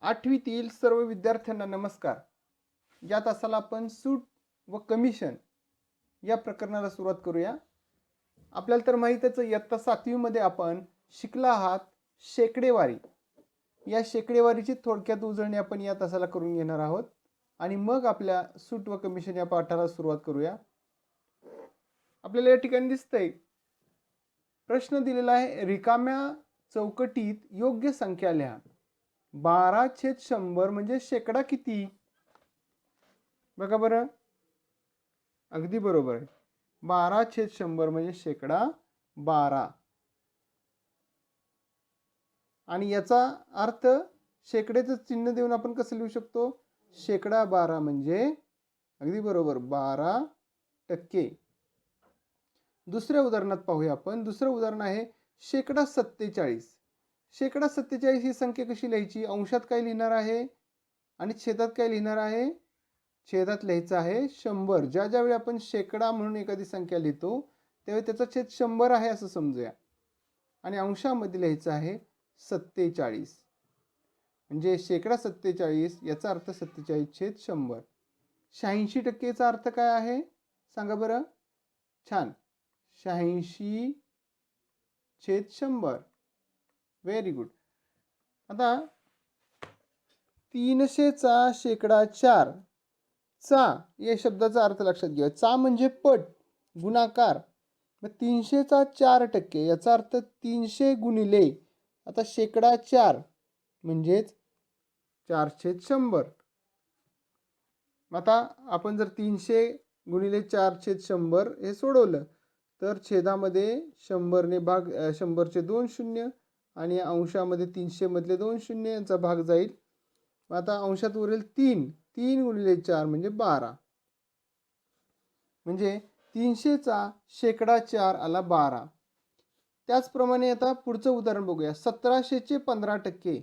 आठवीतील सर्व विद्यार्थ्यांना नमस्कार. या तासाला आपण सूट व कमिशन या प्रकरणाला सुरुवात करूया. आपल्याला तर माहीतच इयत्ता 7वीमध्ये आपण शिकला आहात शेकडेवारी. या शेकडेवारीची थोडक्यात उजळणी आपण या तासाला करून घेणार आहोत आणि मग आपल्या सूट व कमिशन या पाठाला सुरुवात करूया. आपल्याला या ठिकाणी दिसतंय प्रश्न दिलेला आहे, रिकाम्या चौकटीत योग्य संख्या लिहा. 12/100 म्हणजे शेकडा किती? बघा बरं, अगदी बरोबर आहे. 12/100 म्हणजे शेकडा 12. आणि याचा अर्थ शेकड्याचं चिन्ह देऊन आपण कसं लिहू शकतो? शेकडा 12 म्हणजे अगदी बरोबर 12%. दुसऱ्या उदाहरणात पाहूया आपण. दुसरं उदाहरण आहे शेकडा 47. शेकडा 47 ही संख्या कशी लिहायची? अंशात काय लिहिणार आहे आणि छेदात काय लिहिणार आहे? छेदात लिहायचं आहे 100. ज्यावेळी आपण शेकडा म्हणून एखादी संख्या लिहितो त्यावेळी त्याचा छेद 100 आहे असं समजूया आणि अंशामध्ये लिहायचं आहे 47. म्हणजे शेकडा 47 याचा अर्थ 47/100. 86% अर्थ काय आहे सांगा बरं? छान, 86/100. Very good. आता 300चा शेकडा 4. चा या शब्दाचा अर्थ लक्षात घ्या. चा म्हणजे पट, गुणाकार. मग 300चा 4% याचा अर्थ 300 गुणिले आता शेकडा 4 म्हणजेच 4/100. आता आपण जर 300 गुणिले 4/100 हे सोडवलं तर छेदामध्ये 100ने भाग 100चे 2 शून्य आणि अंशामध्ये 300 मधले 2 शून्य यांचा भाग जाईल. आता अंशात उरेल 3. 3 गुणिले 4 म्हणजे 12. म्हणजे 300चा शेकडा 4 आला 12. त्याचप्रमाणे आता पुढचं उदाहरण बघूया. 1700चे 15%.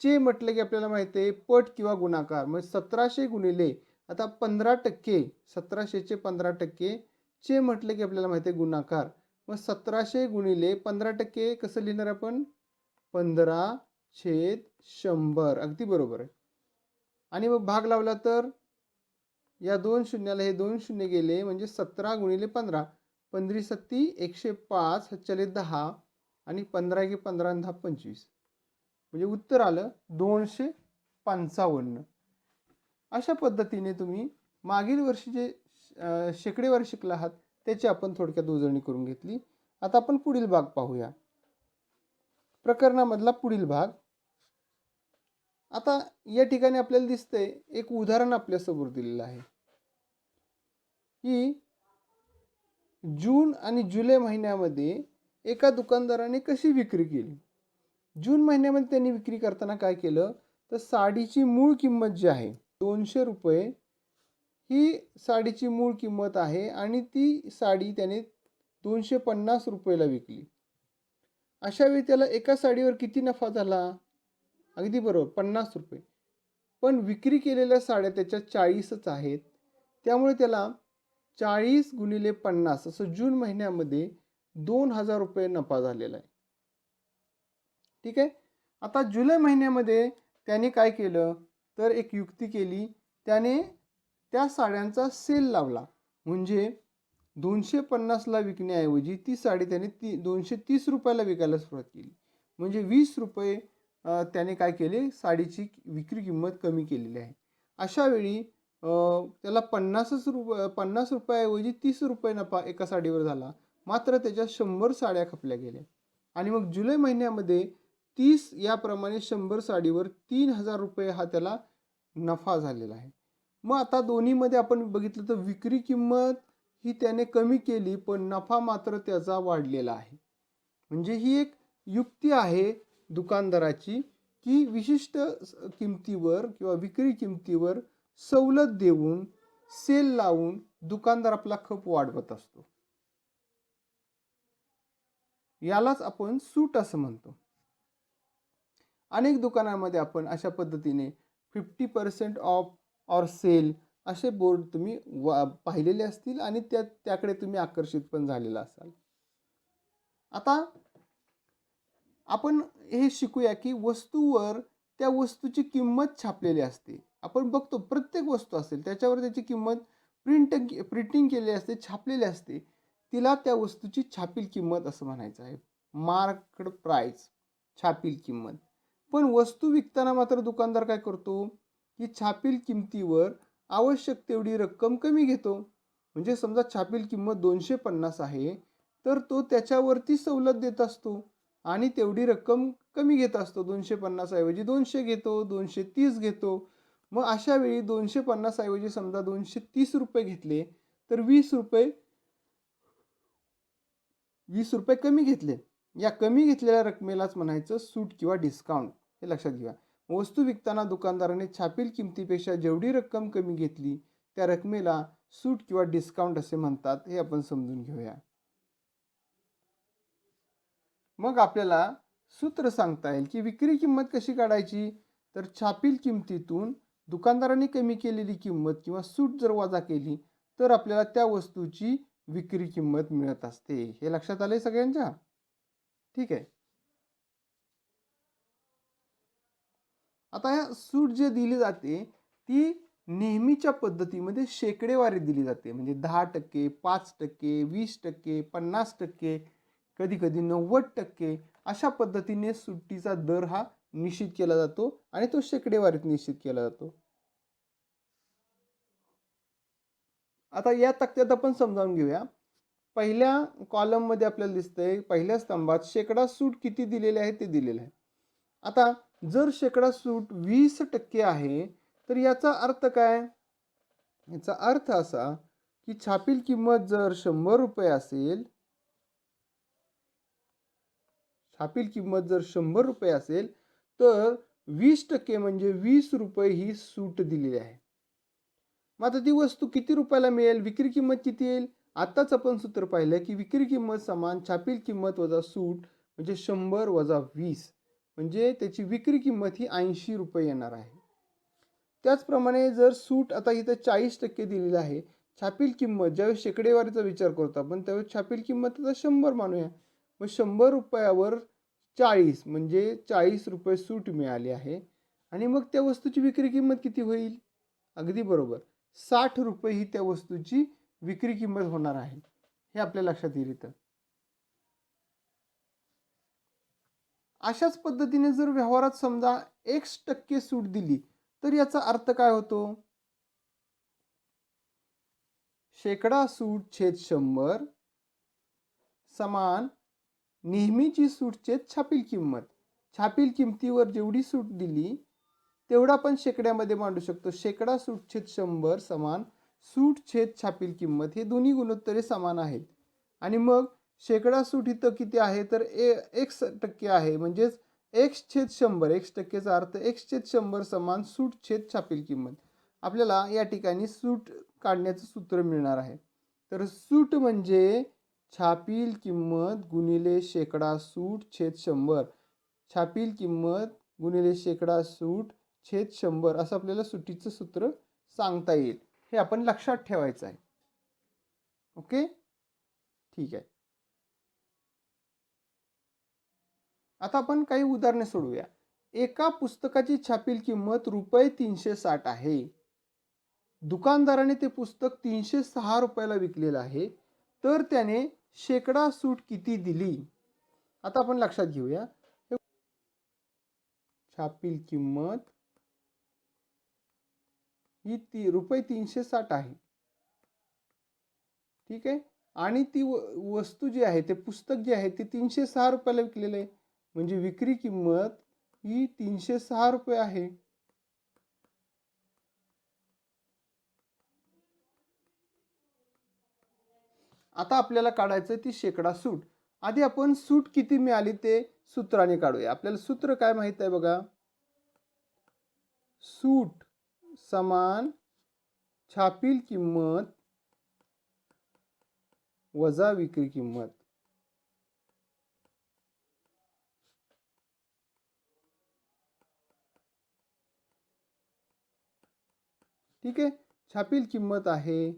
चे म्हटलं की आपल्याला माहिती आहे पट किंवा गुणाकार. मग 1700 गुणिले आता 15%. 1700चे 15%. चे म्हटलं की आपल्याला माहिती आहे गुणाकार. मग 1700 गुणिले 15% कसं लिहिणार आपण? 15/100. अगदी बरोबर आहे. आणि मग भाग लावला तर या 2 शून्याला हे 2 शून्य गेले म्हणजे 17 गुणिले 15. 15 सत्ती 105 चले 10 आणि 15 गे 15 आणि 10 25. म्हणजे उत्तर आलं 255. अशा पद्धतीने तुम्ही मागील वर्षी जे शेकडेवारी शिकला आहात त्याची आपण थोडक्यात उजळणी करून घेतली. आता आपण पुढील भाग पाहूया. प्रकरणामधला पुढील भाग. आता या ठिकाणी आपल्याला दिसतंय एक उदाहरण आपल्यासमोर दिलेलं आहे की जून आणि जुलै महिन्यामध्ये एका दुकानदाराने कशी विक्री केली. जून महिन्यामध्ये त्यांनी विक्री करताना काय केलं तर साडीची मूळ किंमत जी आहे 200 रुपये ही साडीची मूळ किंमत आहे आणि ती साडी त्याने 250 रुपयाला विकली. अशा वेळी त्याला एका साडीवर किती नफा झाला? अगदी बरोबर 50 रुपये. पण विक्री केलेल्या साड्या त्याच्या 40च आहेत. त्यामुळे त्याला 40 गुणिले 50 असं जून महिन्यामध्ये 2000 रुपये नफा झालेला आहे. ठीक आहे. आता जुलै महिन्यामध्ये त्याने काय केलं तर एक युक्ती केली. त्याने त्या साड्यांचा सेल लावला. म्हणजे 250ला विकण्याऐवजी ती साडी त्याने 230 रुपयाला विकायला सुरुवात केली. म्हणजे 20 रुपये त्याने काय केले साडीची विक्री किंमत कमी केलेली आहे. अशा वेळी त्याला 50 रुपयाऐवजी 30 रुपये नफा एका साडीवर झाला. मात्र त्याच्या 100 साड्या खपल्या गेल्या आणि मग जुलै महिन्यामध्ये 30 याप्रमाणे 100 साडीवर 3000 रुपये हा त्याला नफा झालेला आहे. मग आता दोन्हीमध्ये आपण बघितलं तर विक्री किंमत ही त्याने कमी केली पण नफा मात्र त्याचा वाढलेला आहे. म्हणजे ही एक युक्ती आहे दुकानदाराची की विशिष्ट किमतीवर किंवा विक्री किमतीवर सवलत देऊन सेल लावून दुकानदार आपला खप वाढवत असतो. यालाच आपण सूट असं म्हणतो. अनेक दुकानांमध्ये आपण अशा पद्धतीने 50% ऑफ ऑर सेल असे बोर्ड तुम्ही पाहिलेले असतील आणि त्याकडे तुम्ही आकर्षित पण झालेला असाल. आता आपण हे शिकूया की वस्तूवर त्या वस्तूची किंमत छापलेली असते. आपण बघतो प्रत्येक वस्तू असेल त्याच्यावर त्याची किंमत प्रिंटिंग केलेली असते, छापलेली असते. तिला त्या वस्तूची छापील किंमत असं म्हणायचं आहे. मार्क्ड प्राइस, छापील किंमत. पण वस्तू विकताना मात्र दुकानदार काय करतो, की छापील किमतीवर आवश्यक तेवढी रक्कम कमी घेतो. म्हणजे समजा छापील किंमत 250 आहे, तर तो त्याच्यावरती सवलत देत असतो आणि तेवढी रक्कम कमी घेत असतो. 250 ऐवजी 200 घेतो, 230 घेतो. मग अशा वेळी 250 ऐवजी समजा 230 रुपये घेतले, तर 20 रुपये कमी घेतले. या कमी घेतलेल्या रकमेलाच म्हणायचं सूट किंवा डिस्काउंट. हे लक्षात घ्या. वस्तू विकताना दुकानदाराने छापील किमतीपेक्षा जेवढी रक्कम कमी घेतली त्या रकमेला सूट किंवा डिस्काउंट असे म्हणतात. हे आपण समजून घेऊया. मग आपल्याला सूत्र सांगता येईल की विक्री किंमत कशी काढायची. तर छापील किमतीतून दुकानदाराने कमी केलेली किंमत किंवा सूट जर वजा केली तर आपल्याला त्या वस्तूची विक्री किंमत मिळत असते. हे लक्षात आलंय सगळ्यांच्या. ठीक आहे. आता या सूट जे दिली जाते ती नेहमीच्या पद्धतीमध्ये शेकडेवारी दिली जाते. म्हणजे 10%, 5%, 20%, 50%, कधी कधी 90% अशा पद्धतीने सुट्टीचा दर हा निश्चित केला जातो आणि तो शेकडेवारीत निश्चित केला जातो. आता या तक्त्यात आपण समजावून घेऊया. पहिल्या कॉलममध्ये आपल्याला दिसतंय, पहिल्या स्तंभात शेकडा सूट किती दिलेले आहे ते दिलेलं आहे. आता जर शेकडा सूट 20% आहे तर याचा अर्थ काय. याचा अर्थ असा की छापील किंमत जर 100 रुपये असेल, छापील किंमत जर 100 रुपये असेल तर 20% म्हणजे 20 रुपये ही सूट दिलेली आहे. मग आता ती वस्तू किती रुपयाला मिळेल, विक्री किंमत किती येईल. आताच आपण सूत्र पाहिलं की विक्री किंमत समान छापील किंमत वजा सूट म्हणजे 100 वजा 20 म्हणजे त्याची विक्री किंमत ही 80 रुपये येणार आहे. त्याचप्रमाणे जर सूट आता इथं 40% दिलेली आहे, छापील किंमत ज्यावेळेस शेकडेवारीचा विचार करतो आपण त्यावेळेस छापील किंमत आता 100 मानूया. मग 100 रुपयावर 40 म्हणजे 40 रुपये सूट मिळाली आहे आणि मग त्या वस्तूची विक्री किंमत किती होईल. अगदी बरोबर, 60 रुपये ही त्या वस्तूची विक्री किंमत होणार आहे. हे आपल्या लक्षात येईल इथं. अशाच पद्धतीने जर व्यवहारात समजा X% सूट दिली तर याचा अर्थ काय होतो. शेकडा सूट छेद 100 समान नेहमीची सूट छेद छापील किंमत. छापील किमतीवर जेवढी सूट दिली तेवढा पण शेकड्यामध्ये मांडू शकतो. शेकडा सूट छेद 100 समान सूट छेद छापील किंमत. हे दोन्ही गुणोत्तरे समान आहेत. आणि मग शेकडा सूट इथं किती आहे तर X% आहे, म्हणजेच X छेद 100, X%चा अर्थ X छेद 100 समान सूट छेद छापील किंमत. आपल्याला या ठिकाणी सूट काढण्याचं सूत्र मिळणार आहे. तर सूट म्हणजे छापील किंमत गुणिले शेकडा सूट छेद 100. छापील किंमत गुणिले शेकडा सूट छेद 100 असं आपल्याला सुट्टीचं सूत्र सांगता येईल. हे आपण लक्षात ठेवायचं आहे. ओके, ठीक आहे. आता आपण काही उदाहरणे सोडवूया. एका पुस्तकाची छापील किंमत रुपये 360 आहे. दुकानदाराने ते पुस्तक 306 रुपयाला विकलेलं आहे, तर त्याने शेकडा सूट किती दिली. आता आपण लक्षात घेऊया. छापील किंमत ही रुपये 360 आहे. ठीक आहे. आणि ती वस्तू जी आहे, ते पुस्तक जे आहे ते 306 रुपयाला विकलेलं आहे, म्हणजे विक्री किंमत ही 306 रुपये आहे. आता आपल्याला काढायचं ती शेकडा सूट. आधी आपण सूट किती मिळाली ते सूत्राने काढूया. आपल्याला सूत्र काय माहित आहे बघा. सूट समान छापील किंमत वजा विक्री किंमत. ठीक आहे. छापील किंमत आहे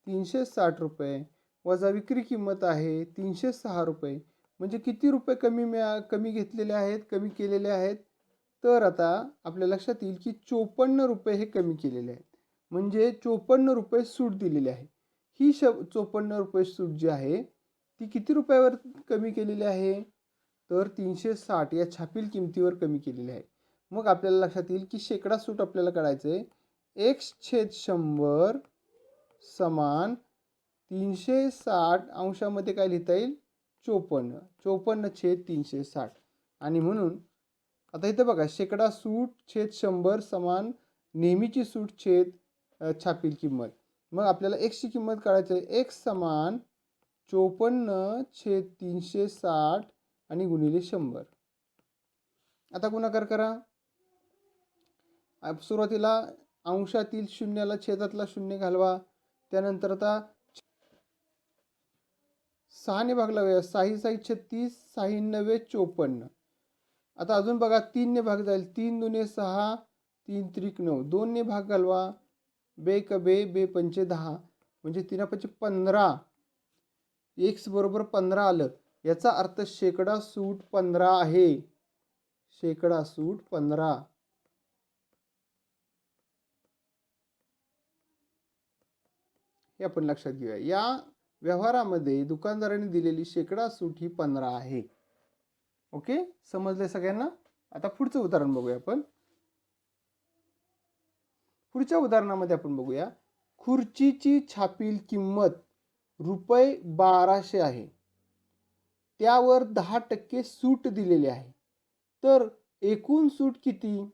360 रुपये वजा विक्री किंमत आहे 306 रुपये. म्हणजे किती रुपये कमी घेतलेले आहेत, कमी केलेले आहेत तर आता आपल्या लक्षात येईल की 54 रुपये हे कमी केलेले आहेत. म्हणजे 54 रुपये सूट दिलेली आहे. ही 54 रुपये सूट जी आहे ती किती रुपयावर कमी केलेली आहे? तर 360 या छापील किमतीवर कमी केलेली आहे. मग आपल्याला लक्षात येईल की शेकडा सूट आपल्याला काढायचं आहे. x/100 समान 360 अंशामध्ये काय लिहिता येईल? 54. 54/360. आणि म्हणून आता इथं बघा, शेकडा सूट छेद 100 समान नेहमीची सूट छेद छापील किंमत. मग आपल्याला एक्सची किंमत काढायची आहे. एक्स समान 54/360 आणि गुणिले 100. आता गुणाकार करा. सुरुवातीला अंशातील शून्याला छेदातला शून्य घालवा. त्यानंतर आता 6 ने भाग लावूया. 6 6 36, 6 9 54. आता अजून बघा, 3 ने भाग जाईल. 3 दुने 6, 3 त्रिक 9. 2 ने भाग घालवा. बे क बे, बे पंचे 10. म्हणजे 3 पंचे 15. एक्स बरोबर 15 आलं. याचा अर्थ शेकडा सूट 15 आहे. शेकडा सूट 15. हे आपण लक्षात घेऊया. या व्यवहारामध्ये दुकानदाराने दिलेली शेकडा सूट ही 15 आहे. ओके, समजले सगळ्यांना? आता पुढचं उदाहरण बघूया आपण. पुढच्या उदाहरणामध्ये आपण बघूया, खुर्चीची छापील किंमत रुपये 1200 आहे. त्यावर 10% सूट दिलेली आहे. तर एकूण सूट किती?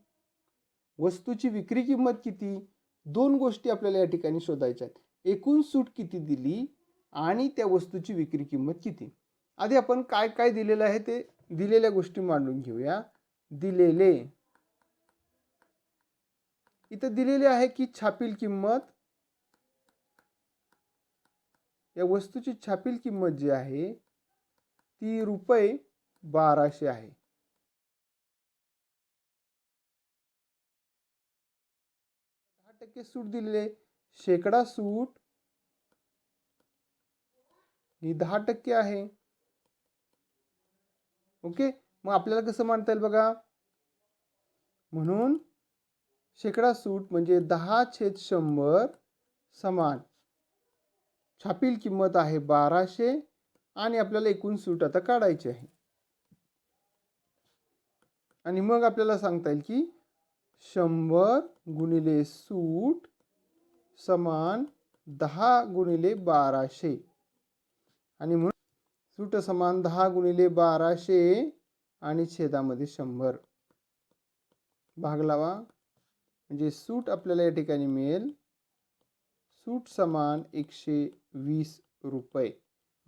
वस्तूची विक्री किंमत किती? दोन गोष्टी आपल्याला या ठिकाणी शोधायच्या आहेत. एकूण सूट किती दिली आणि त्या वस्तूची विक्री किंमत किती? आधी आपण काय काय दिलेलं आहे ते दिलेल्या गोष्टी मांडून घेऊया. दिलेले, इथं दिलेले आहे की छापील किंमत, या वस्तूची छापील किंमत जी आहे ती रुपये 1200 आहे. 10% सूट दिलेले, शेकडा सूट ही 10% आहे. ओके, मग आपल्याला कसं मांडता येईल बघा. म्हणून शेकडा सूट म्हणजे 10/100 समान छापील किंमत आहे 1200 आणि आपल्याला एकूण सूट आता काढायची आहे. आणि मग आपल्याला सांगता येईल की 100 गुणिले सूट समान 10 गुणिले 1200. आणि म्हणून सूट समान 10 गुणिले 1200 आणि छेदामध्ये 100. भाग लावा. म्हणजे सूट आपल्याला या ठिकाणी मिळेल. सूट समान 120 रुपये.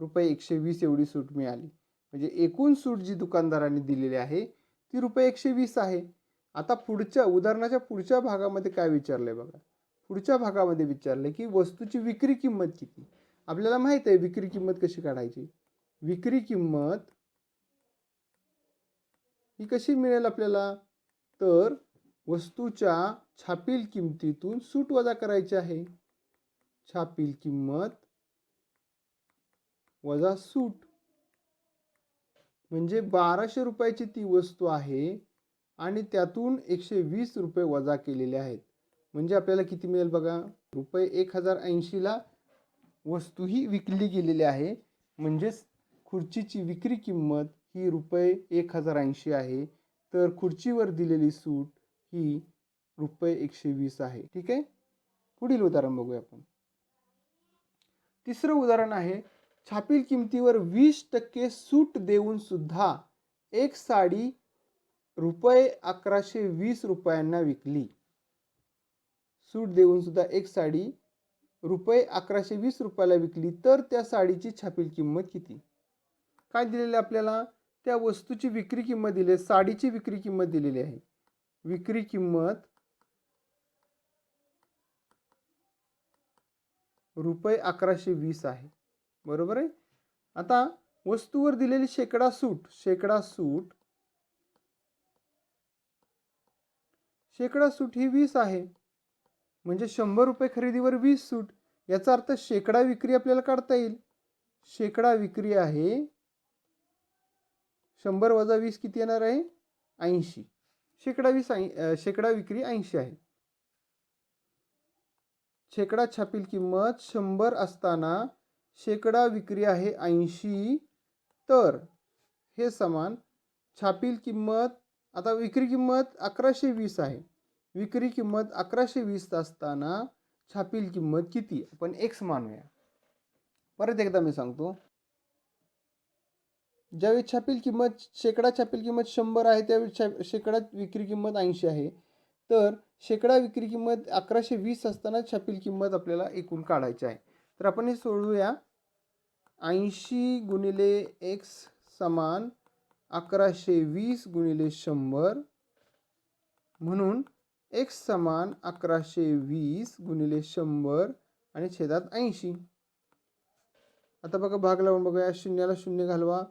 रुपये 120 एवढी सूट मिळाली. म्हणजे एकूण सूट जी दुकानदारांनी दिलेली आहे ती रुपये 120 आहे. आता पुढच्या उदाहरणाच्या पुढच्या भागामध्ये काय विचारलंय बघा. पुढच्या भागामध्ये विचारलंय की वस्तूची विक्री किंमत किती. आपल्याला माहित आहे विक्री किंमत कशी काढायची. विक्री किंमत ही कशी मिळेल आपल्याला? तर वस्तूच्या छापील किमतीतून सूट वजा करायची आहे. छापील किंमत वजा सूट म्हणजे 1200 रुपयाची ती वस्तू आहे आणि त्यातून 120 रुपये वजा केलेले आहेत. म्हणजे आपल्याला किती मिळेल बघा. रुपये 1080 ला वस्तू ही विकली गेलेली आहे. म्हणजेच खुर्चीची विक्री किंमत ही रुपये 1080 आहे. तर खुर्चीवर दिलेली सूट ही रुपये 120 आहे. ठीक आहे, पुढील उदाहरण बघूया आपण. तिसरं उदाहरण आहे, छापील किमतीवर 20% सूट देऊन सुद्धा एक साडी रुपये 1120 रुपयांना विकली. सूट देऊन सुद्धा एक साडी रुपये 1120 रुपयाला विकली. तर त्या साडीची छापील किंमत किती? काय दिलेले आपल्याला? त्या वस्तूची विक्री किंमत दिली, साडीची विक्री किंमत दिलेली आहे. विक्री किंमत रुपये 1120 आहे. बरोबर आहे. आता वस्तूवर दिलेली शेकडा सूट, शेकडा सूट ही 20 आहे. म्हणजे 100 रुपये खरेदीवर 20 सूट. याचा अर्थ शेकडा विक्री आपल्याला काढता येईल. शेकडा विक्री आहे 100 वजा 20 किती येणार आहे? 80. शेकडा विक्री 80 आहे. शेकडा छापील किंमत 100 असताना शेकडा विक्री आहे 80, तर हे समान छापील किंमत, आता विक्री किंमत 1120 आहे. विक्री किंमत 1120 असताना छापील किंमत किती? आपण एक्स मानूया. परत एकदा मी सांगतो. ज्यावेळी शेकडा छापील किंमत 100 आहे, त्यावेळी शेकडा विक्री किंमत 80 आहे. तर शेकडा विक्री किंमत 1120 असताना छापील किंमत आपल्याला एकूण काढायची आहे. तर आपण हे सोडवूया. 80 गुणिले एक्स समान 1120 गुणिले 100, म्हणून एक्स समान 1120 गुणिले 100 आणि छेदात 80. आता बघा, भाग लावून बघूया. शून्याला शून्य घालवा,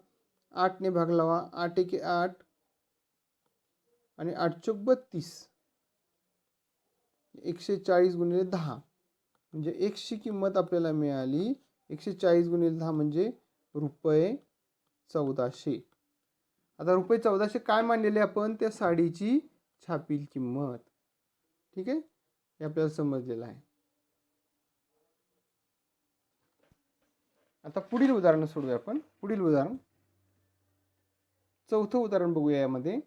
8ने भाग लावा. 8 एके 8 आणि 8 चौक 32. 140 गुणिले 10 म्हणजे एक्सची किंमत आपल्याला मिळाली. 140 गुणिले 10 म्हणजे रुपये 1400. आता रुपये 1400 काय मानलेले आपण? त्या साडीची छापील किंमत. ठीक आहे, हे आपल्याला समजलेलं आहे. आता पुढील उदाहरण सोडूया आपण. पुढील उदाहरण, चौथं उदाहरण बघूया. यामध्ये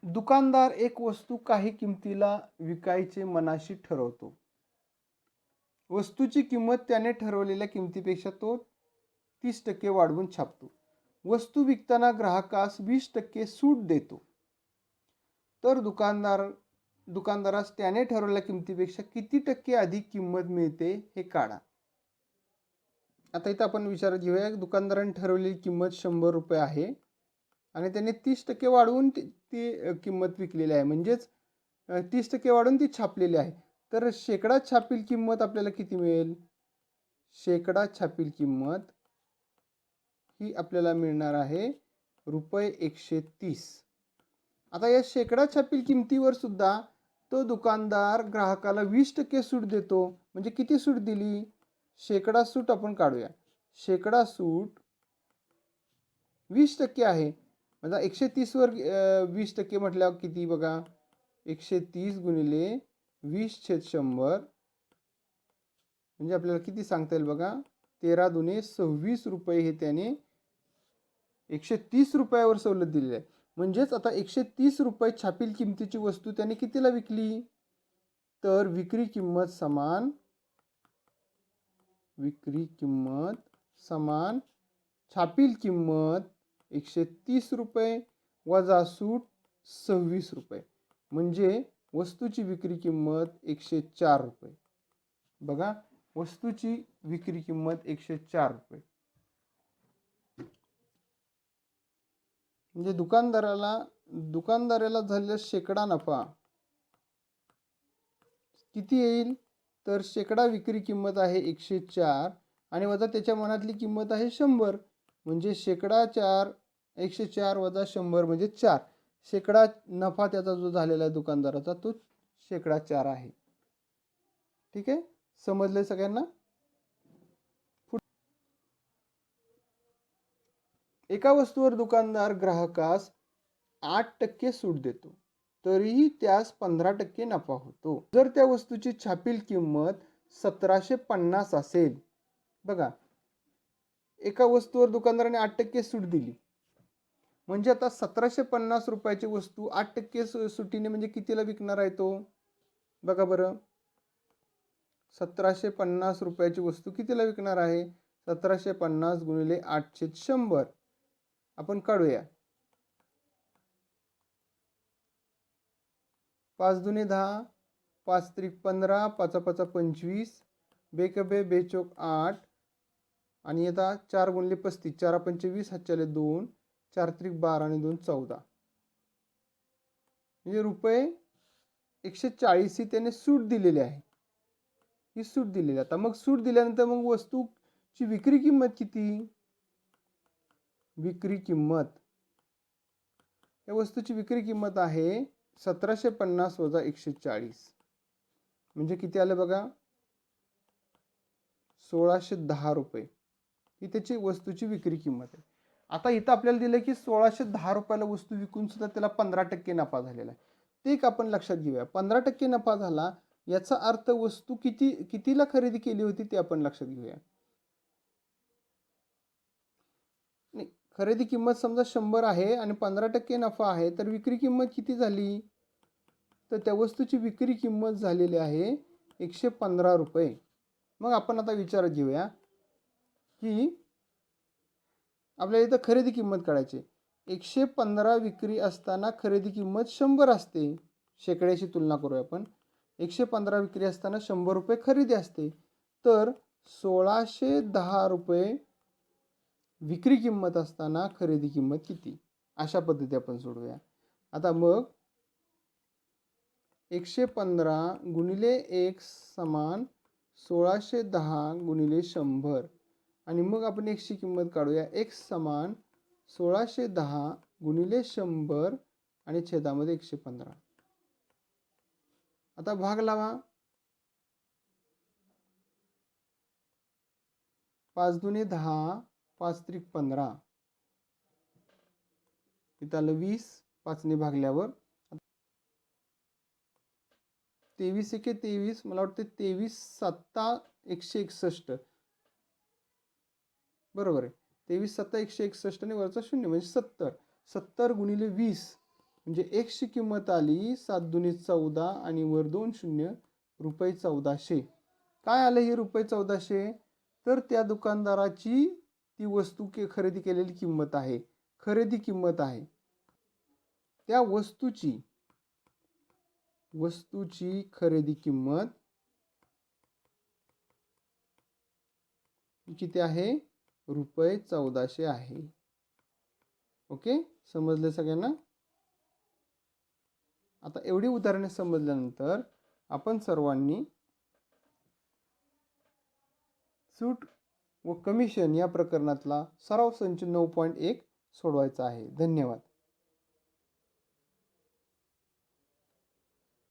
दुकानदार एक वस्तू काही किमतीला विकायचे मनाशी ठरवतो. वस्तूची किंमत त्याने ठरवलेल्या किमतीपेक्षा तो 30% वाढवून छापतो. वस्तू विकताना ग्राहकास 20% सूट देतो. तर दुकानदारास त्याने ठरवलेल्या किमतीपेक्षा किती टक्के अधिक किंमत मिळते हे काढा. आता इथं आपण विचारात घेऊया. दुकानदाराने ठरवलेली किंमत 100 रुपये आहे आणि त्याने 30% वाढवून ती किंमत विकलेली आहे. म्हणजेच 30% वाढवून ती छापलेली आहे. तर शेकडा छापील किंमत आपल्याला किती मिळेल? शेकडा छापील किंमत ही आपल्याला मिळणार आहे रुपये 130. आता या शेकडा छापील किमतीवर सुद्धा तो दुकानदार ग्राहकाला 20% सूट देतो. म्हणजे किती सूट दिली? शेकडा सूट आपण काढूया. शेकडा सूट 20% आहे. म्हणजे 130 वर 20% म्हटल्यावर किती बघा? 130 गुणिले 20/100 म्हणजे आपल्याला किती सांगता येईल बघा? 13 दुने 26 रुपये हे त्याने 130 रुपयावर सवलत दिलेली आहे. म्हणजेच आता 130 रुपये छापील किमतीची वस्तू त्याने कितीला विकली? तर विक्री किंमत समान छापील किंमत 130 रुपये वजा सूट 26 रुपये म्हणजे वस्तूची विक्री किंमत 104 रुपये. बघा, वस्तूची विक्री किंमत 104 रुपये. म्हणजे दुकानदाराला झालेला शेकडा नफा किती येईल? तर शेकडा विक्री किंमत आहे 104 आणि वजा त्याच्या मनातली किंमत आहे 100. म्हणजे शेकडा 104 वजा 100 म्हणजे 4. शेकडा नफा त्याचा जो झालेला आहे दुकानदाराचा, तो शेकडा 4 आहे. ठीक आहे, समजलंय सगळ्यांना? एका वस्तूवर दुकानदार ग्राहकास 8% सूट देतो, तरीही त्यास 15% नफा होतो. जर त्या वस्तूची छापील किंमत 1750 असेल. बघा, एका वस्तूवर दुकानदाराने 8% सूट दिली. म्हणजे आता 1750 रुपयाची वस्तू 8% सुटीने म्हणजे कितीला विकणार आहे तो? बघा बरं, 1750 रुपयाची वस्तू कितीला विकणार आहे? 1750 गुणिले 8/100 आपण काढूया. 5 दुने 10, 5 त्रिक 15, 5 5 25, बेकबे बेचोक 8 आणि आता 4 गुणिले 35, 4 पंचे 20, हातच्याले 2, 4 त्रिक 12 आणि 2 14. म्हणजे रुपये 140 ही त्याने सूट दिलेली आहे. ही सूट दिलेली. आता मग सूट दिल्यानंतर मग वस्तूची विक्री किंमत किती? विक्री किंमत, या वस्तूची विक्री किंमत आहे 1750 वजा 140 म्हणजे किती आलं बघा? 1610 रुपये ही त्याची वस्तूची विक्री किंमत आहे. आता इथं आपल्याला दिलं की 1610 रुपयाला वस्तू विकून सुद्धा त्याला 15% नफा झालेला आहे. ते एक आपण लक्षात घेऊया. 15% नफा झाला याचा अर्थ वस्तू कितीला खरेदी केली होती ते आपण लक्षात घेऊया. नाही, खरेदी किंमत समजा 100 आहे आणि 15% नफा आहे, तर विक्री किंमत किती झाली? तर त्या वस्तूची विक्री किंमत झालेली आहे 115 रुपये. मग आपण आता विचारात घेऊया की आपल्याला इथं खरेदी किंमत काढायची. 115 विक्री असताना खरेदी किंमत 100 असते. शेकड्याची तुलना करूया आपण. 115 विक्री असताना 100 रुपये खरेदी असते. तर 1610 रुपये विक्री किंमत असताना खरेदी किंमत किती? अशा पद्धती आपण सोडवूया. आता मग 115 गुणिले 1 समान 1610 गुणिले 100 आणि मग आपण एक्सची किंमत काढूया. एक्स समान 1610 गुणिले 100 आणि छेदामध्ये 115. आता भाग लावा. 5 दुने 10, 5 त्रिक 15. इथं आलं 20, 5 ने भागल्यावर 23 एके 23, मला वाटतं 23 सत्ता 161. बरोबर आहे. 23 सत्ता 161 आणि वरचा 0 म्हणजे 70. 70 गुणिले 20 म्हणजे एक्सची किंमत आली 7 दुनी 14 आणि वर 2 शून्य रुपये 1400. काय आलं हे रुपये 1400? तर त्या दुकानदाराची ती वस्तू खरेदी केलेली किंमत आहे. खरेदी किंमत आहे. त्या वस्तूची खरेदी किंमत किती आहे? रुपये 1400 आहे. ओके, समजले सगळ्यांना? आता एवढी उदाहरणे समजल्यानंतर आपण सर्वांनी सूट व कमिशन या प्रकरणातला सराव संच 9.1 सोडवायचा आहे. धन्यवाद.